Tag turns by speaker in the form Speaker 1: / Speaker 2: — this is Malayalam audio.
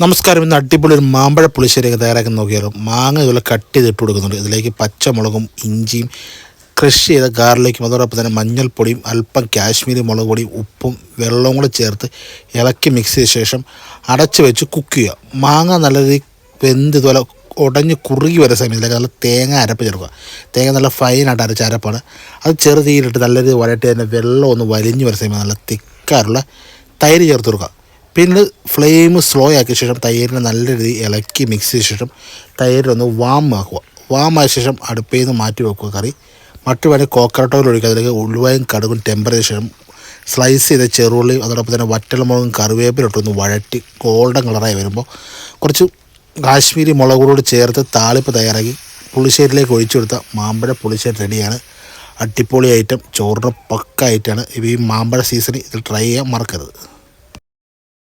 Speaker 1: നമസ്കാരം. ഇന്ന് അടിപൊളി ഒരു മാമ്പഴ പുളിശ്ശേരിയൊക്കെ തയ്യാറാക്കി നോക്കിയാലും മാങ്ങ ഇതുപോലെ കട്ട് ചെയ്തിട്ട് കൊടുക്കുന്നുണ്ട്. ഇതിലേക്ക് പച്ചമുളകും ഇഞ്ചിയും ക്രഷ് ചെയ്ത ഗാർലിക്കും അതോടൊപ്പം തന്നെ മഞ്ഞൾപ്പൊടിയും അല്പം കാശ്മീരി മുളക് പൊടിയും ഉപ്പും വെള്ളവും കൂടെ ചേർത്ത് ഇളക്കി മിക്സ് ചെയ്ത ശേഷം അടച്ച് വെച്ച് കുക്ക് ചെയ്യുക. മാങ്ങ നല്ല രീതിയിൽ വെന്ത് ഇതുപോലെ ഉടഞ്ഞ് കുറുകി വരുന്ന സമയത്തിലേക്ക് നല്ല തേങ്ങ അരപ്പ് ചേർക്കുക. തേങ്ങ നല്ല ഫൈനായിട്ട് അരച്ച അരപ്പാണ്. അത് ചെറുതീയിലിട്ട് നല്ല രീതിയിൽ വഴറ്റി അതിൻ്റെ വെള്ളം ഒന്ന് വലിഞ്ഞ് വരുന്ന സമയത്ത് നല്ല തിക്കാറുള്ള തൈര് ചേർത്ത് കൊടുക്കുക. പിന്നെ ഫ്ലെയിം സ്ലോ ആക്കിയ ശേഷം തൈരിനെ നല്ല രീതിയിൽ ഇളക്കി മിക്സ് ചെയ്ത ശേഷം തൈരിനൊന്ന് വാമായ ശേഷം അടുപ്പിൽ നിന്ന് മാറ്റി വെക്കുക. കറി മറ്റു വേണമെങ്കിൽ കോക്കനട്ട് ഓയിൽ ഒഴിക്കുക. അതിലേക്ക് ഉലുവയും കടുകും ടെമ്പറേച്ചർ ശേഷം സ്ലൈസ് ചെയ്ത ചെറുള്ളിയും അതോടൊപ്പം തന്നെ വറ്റൽമുളകും കറിവേപ്പിലിട്ടൊന്ന് വഴറ്റി ഗോൾഡൻ കളറായി വരുമ്പോൾ കുറച്ച് കാശ്മീരി മുളക് കൂടി ചേർത്ത് താളിപ്പ് തയ്യാറാക്കി പുളിശ്ശേരിയിലേക്ക് ഒഴിച്ചു കൊടുത്ത മാമ്പഴ പുളിശ്ശേരി റെഡിയാണ്. അടിപൊളി ഐറ്റം, ചോറിന് പക്ക ഐറ്റമാണ്. ഈ മാമ്പഴ സീസണിൽ ഇത് ട്രൈ ചെയ്യാൻ മറക്കരുത്.